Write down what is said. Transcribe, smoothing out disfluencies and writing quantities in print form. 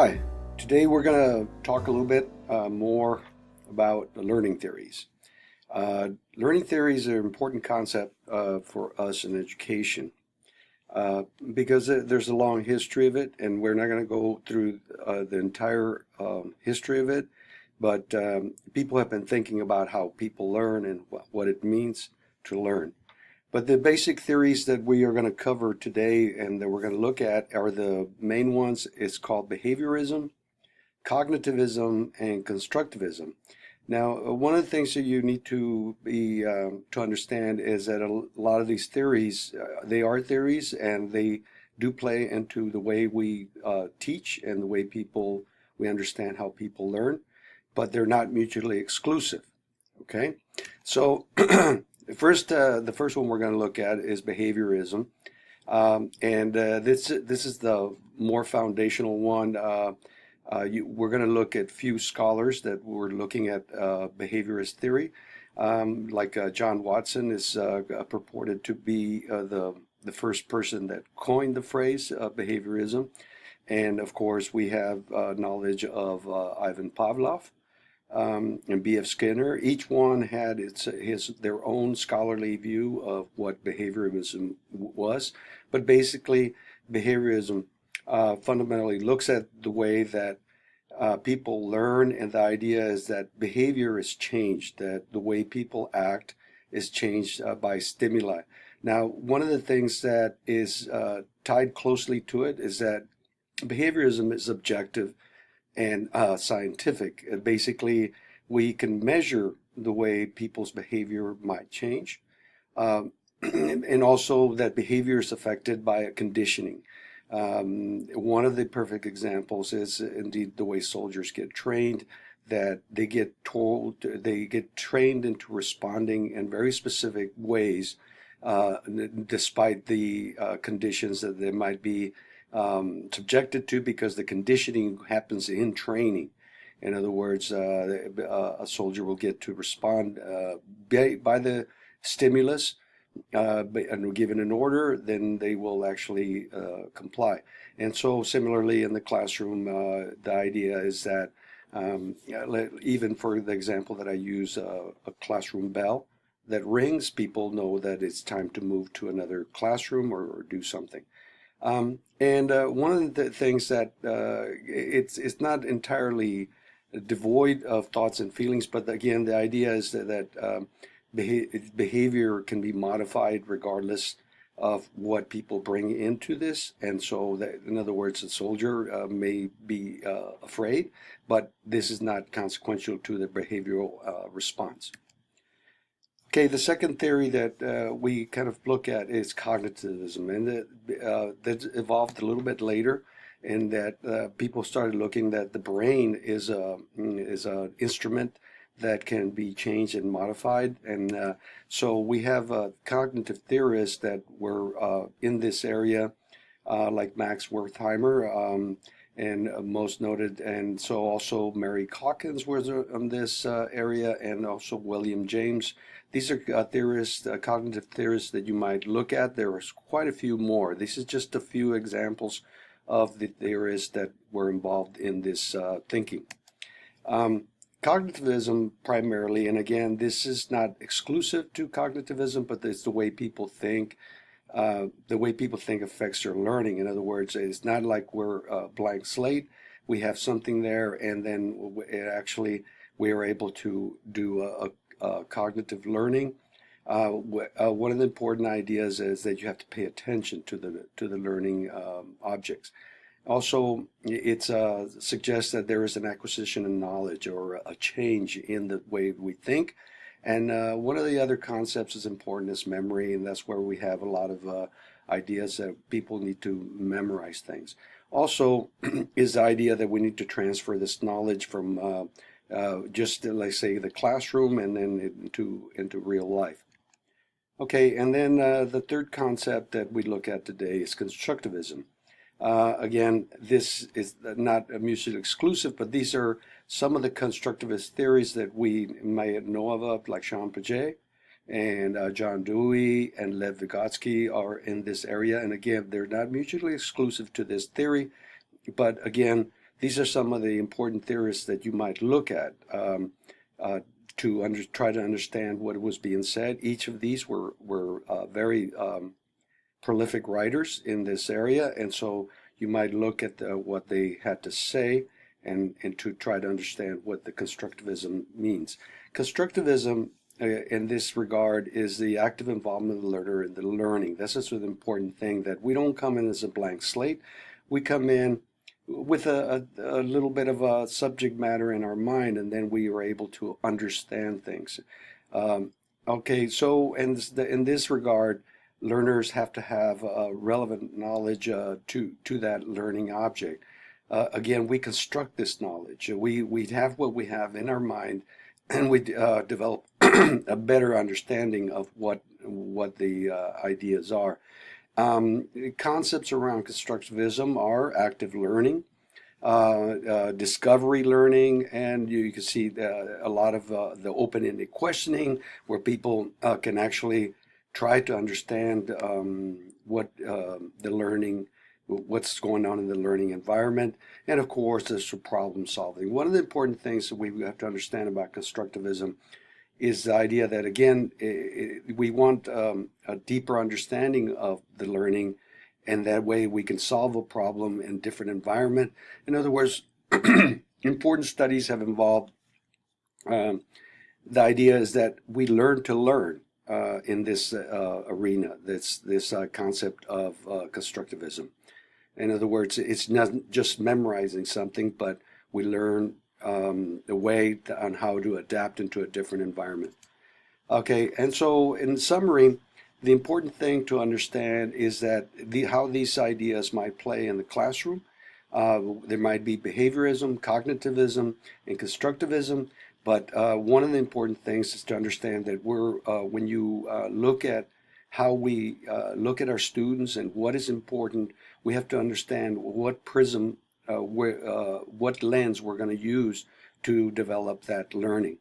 Hi, today we're going to talk a little bit more about the learning theories. Learning theories are an important concept for us in education because there's a long history of it, and we're not going to go through the entire history of it, but people have been thinking about how people learn and what it means to learn. But the basic theories that we are going to cover today and that we're going to look at are the main ones. It's called behaviorism, cognitivism, and constructivism. Now, one of the things that you need to be to understand is that a lot of these theories, they are theories, and they do play into the way we teach and the way we understand how people learn, but they're not mutually exclusive. Okay, so the first one we're going to look at is behaviorism, and this is the more foundational one. We're going to look at few scholars that were looking at behaviorist theory, like John Watson is purported to be the first person that coined the phrase behaviorism, and of course we have knowledge of Ivan Pavlov and B.F. Skinner. Each one had their own scholarly view of what behaviorism was, but basically behaviorism fundamentally looks at the way that people learn, and the idea is that behavior is changed, that the way people act is changed by stimuli. Now, one of the things that is tied closely to it is that behaviorism is objective and scientific. Basically, we can measure the way people's behavior might change, and also that behavior is affected by a conditioning. One of the perfect examples is indeed the way soldiers get trained, that they get trained into responding in very specific ways, despite the conditions that they might be subjected to, because the conditioning happens in training. In other words, a soldier will get to respond by the stimulus, and given an order, then they will actually comply. And so similarly in the classroom, the idea is that even for the example that I use, a classroom bell that rings, people know that it's time to move to another classroom or do something. And one of the things that it's not entirely devoid of thoughts and feelings, but again, the idea is that behavior can be modified regardless of what people bring into this. And so that, in other words, a soldier may be afraid, but this is not consequential to the behavioral response. Okay, the second theory that we kind of look at is cognitivism, and that evolved a little bit later, in that people started looking that the brain is an instrument that can be changed and modified, and so we have cognitive theorists that were in this area, like Max Wertheimer, and most noted, and so also Mary Calkins was on this area, and also William James. These are theorists, cognitive theorists that you might look at. There was quite a few more. This is just a few examples of the theorists that were involved in this thinking. Cognitivism primarily, and again, this is not exclusive to cognitivism, but it's the way people think. The way people think affects their learning. In other words, it's not like we're a blank slate. We have something there, and then we are able to do a cognitive learning. One of the important ideas is that you have to pay attention to the learning objects. Also, it suggests that there is an acquisition of knowledge or a change in the way we think. And one of the other concepts is important is memory, and that's where we have a lot of ideas that people need to memorize things. Also, is the idea that we need to transfer this knowledge from just, let's say, the classroom and then into real life. Okay, and then the third concept that we look at today is constructivism. Again, this is not mutually exclusive, but these are some of the constructivist theories that we might know of, like Jean Piaget and John Dewey and Lev Vygotsky are in this area. And again, they're not mutually exclusive to this theory, but again, these are some of the important theories that you might look at to try to understand what was being said. Each of these were very prolific writers in this area, and so you might look at what they had to say and to try to understand what the constructivism means. Constructivism, in this regard, is the active involvement of the learner in the learning. This is an important thing, that we don't come in as a blank slate. We come in with a little bit of a subject matter in our mind, and then we are able to understand things. Okay, so in this regard, learners have to have relevant knowledge to that learning object. Again, we construct this knowledge. We have what we have in our mind, and we develop a better understanding of what the ideas are. Concepts around constructivism are active learning, discovery learning, and you can see a lot of the open-ended questioning, where people can actually try to understand what the learning, what's going on in the learning environment, and of course there's problem solving. One of the important things that we have to understand about constructivism is the idea that, again, we want a deeper understanding of the learning, and that way we can solve a problem in different environment. In other words, important studies have involved the idea is that we learn to learn in this arena, this concept of constructivism. In other words, it's not just memorizing something, but we learn a way on how to adapt into a different environment. Okay, and so in summary, the important thing to understand is that how these ideas might play in the classroom. There might be behaviorism, cognitivism, and constructivism, but one of the important things is to understand that when you look at how we look at our students and what is important, we have to understand what prism, what lens we're going to use to develop that learning.